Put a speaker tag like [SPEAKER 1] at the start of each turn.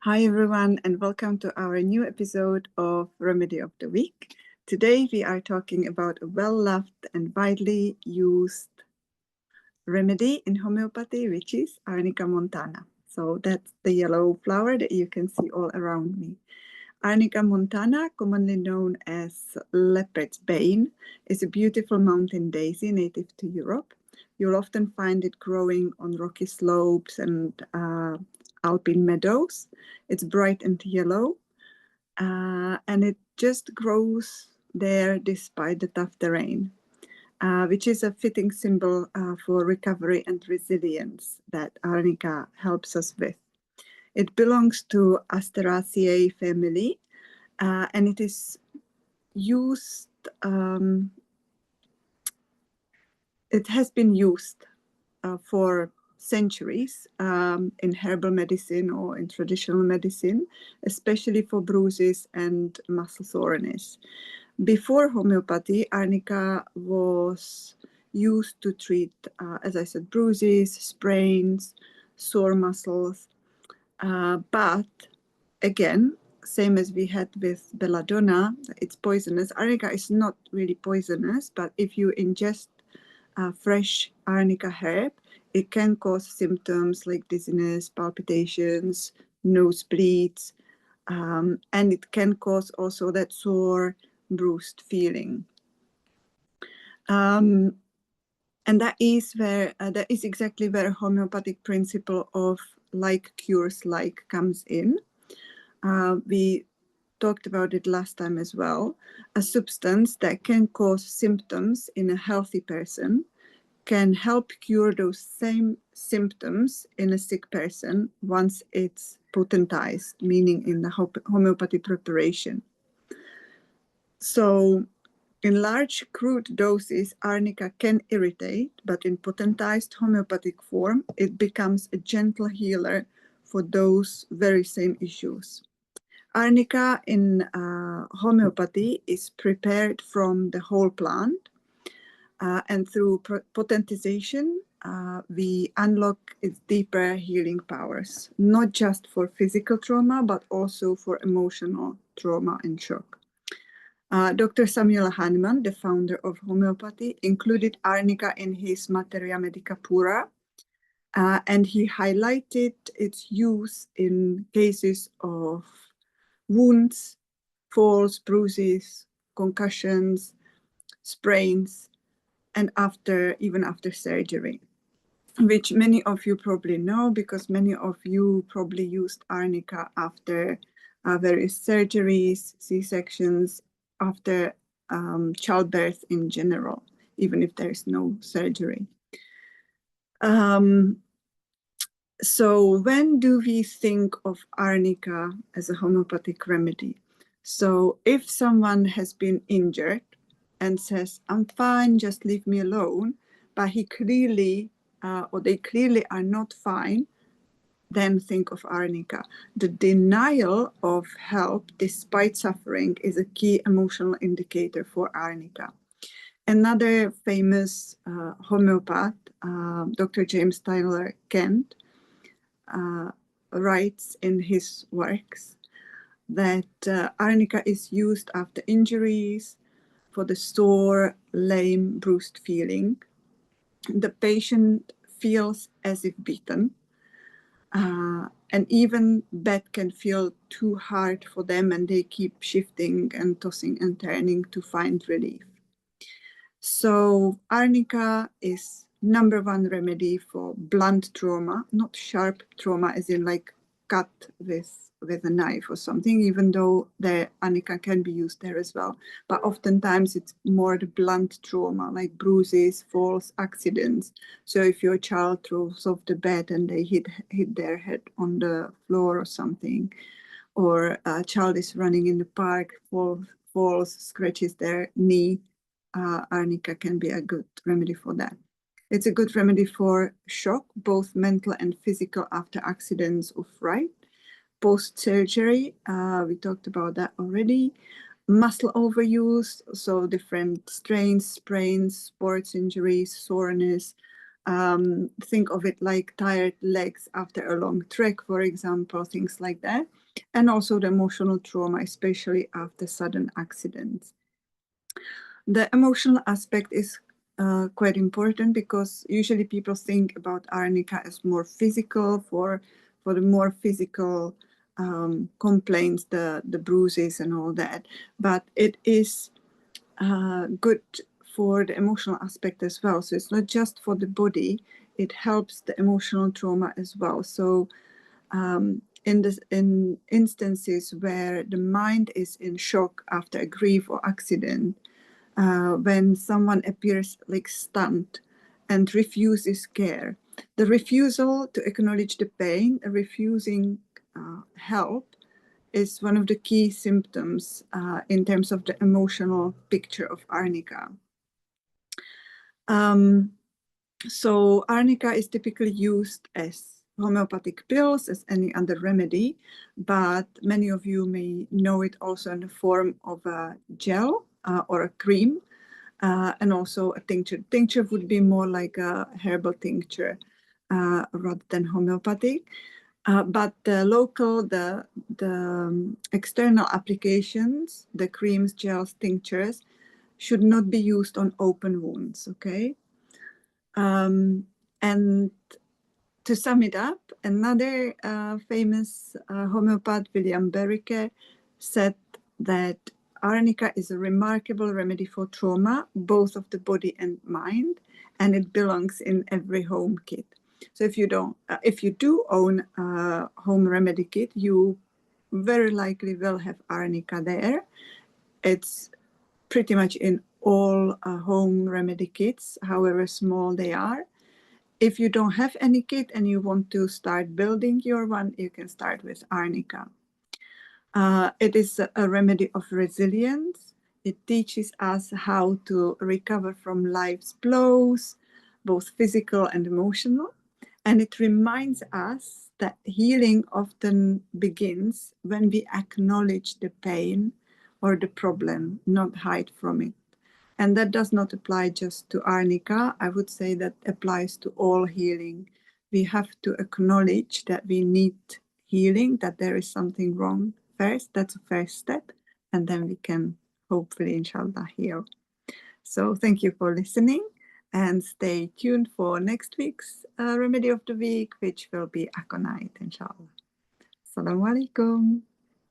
[SPEAKER 1] Hi everyone, and welcome to our new episode of Remedy of the Week. Today we are talking about a well-loved and widely used remedy in homeopathy, which is Arnica montana. So that's the yellow flower that you can see all around me. Arnica montana, commonly known as leopard's bane, is a beautiful mountain daisy native to Europe. You'll often find it growing on rocky slopes and alpine meadows. It's bright and yellow, and it just grows there despite the tough terrain, which is a fitting symbol for recovery and resilience that Arnica helps us with. It belongs to Asteraceae family, and it is used, it has been used for centuries in herbal medicine or in traditional medicine, especially for bruises and muscle soreness. Before homeopathy, Arnica was used to treat, as I said, bruises, sprains, sore muscles. But again, same as we had with belladonna, it's poisonous. Arnica is not really poisonous, but if you ingest fresh Arnica herb, it can cause symptoms like dizziness, palpitations, nosebleeds, and it can cause also that sore, bruised feeling. And that is exactly where homeopathic principle of like cures like comes in. We talked about it last time as well. A substance that can cause symptoms in a healthy person can help cure those same symptoms in a sick person once it's potentized, meaning in the homeopathy preparation. So in large crude doses, Arnica can irritate, but in potentized homeopathic form, it becomes a gentle healer for those very same issues. Arnica in homeopathy is prepared from the whole plant, and through potentization, we unlock its deeper healing powers, not just for physical trauma, but also for emotional trauma and shock. Dr. Samuel Hahnemann, the founder of homeopathy, included Arnica in his Materia Medica Pura, and he highlighted its use in cases of wounds, falls, bruises, concussions, sprains, and even after surgery, which many of you probably know because many of you probably used Arnica after various surgeries, C-sections, after childbirth in general, even if there is no surgery. So when do we think of Arnica as a homeopathic remedy? So if someone has been injured and says, I'm fine, just leave me alone, but he clearly, or they clearly are not fine, then think of Arnica. The denial of help despite suffering is a key emotional indicator for Arnica. Another famous homeopath, Dr. James Tyler Kent, writes in his works that Arnica is used after injuries, for the sore, lame, bruised feeling. The patient feels as if beaten, and even bed can feel too hard for them, and they keep shifting and tossing and turning to find relief. So Arnica is #1 remedy for blunt trauma, not sharp trauma as in like cut with a knife or something, even though the Arnica can be used there as well. But oftentimes it's more the blunt trauma, like bruises, falls, accidents. So if your child throws off the bed and they hit their head on the floor or something, or a child is running in the park, falls, scratches their knee, Arnica can be a good remedy for that. It's a good remedy for shock, both mental and physical, after accidents or fright. Post-surgery, we talked about that already. Muscle overuse, so different strains, sprains, sports injuries, soreness, Think of it like tired legs after a long trek, for example, things like that. And also the emotional trauma, especially after sudden accidents. The emotional aspect is quite important because usually people think about Arnica as more physical, for the more physical complaints, the bruises and all that. But it is good for the emotional aspect as well. So it's not just for the body, it helps the emotional trauma as well. So in instances where the mind is in shock after a grief or accident, when someone appears like stunned and refuses care, the refusal to acknowledge the pain, refusing help, is one of the key symptoms in terms of the emotional picture of Arnica. So Arnica is typically used as homeopathic pills, as any other remedy, but many of you may know it also in the form of a gel or a cream, and also a tincture. Tincture would be more like a herbal tincture rather than homeopathic. But the local, the external applications, the creams, gels, tinctures, should not be used on open wounds, okay? And to sum it up, another famous homeopath, William Berricker, said that Arnica is a remarkable remedy for trauma, both of the body and mind, and it belongs in every home kit. So if you do own a home remedy kit, you very likely will have Arnica there. It's pretty much in all home remedy kits, however small they are. If you don't have any kit and you want to start building your one, you can start with Arnica. It is a remedy of resilience. It teaches us how to recover from life's blows, both physical and emotional. And it reminds us that healing often begins when we acknowledge the pain or the problem, not hide from it. And that does not apply just to Arnica. I would say that applies to all healing. We have to acknowledge that we need healing, that there is something wrong first. That's a first step. And then we can hopefully, inshallah, heal. So thank you for listening and stay tuned for next week's remedy of the week, which will be aconite, inshallah. Assalamu alaikum.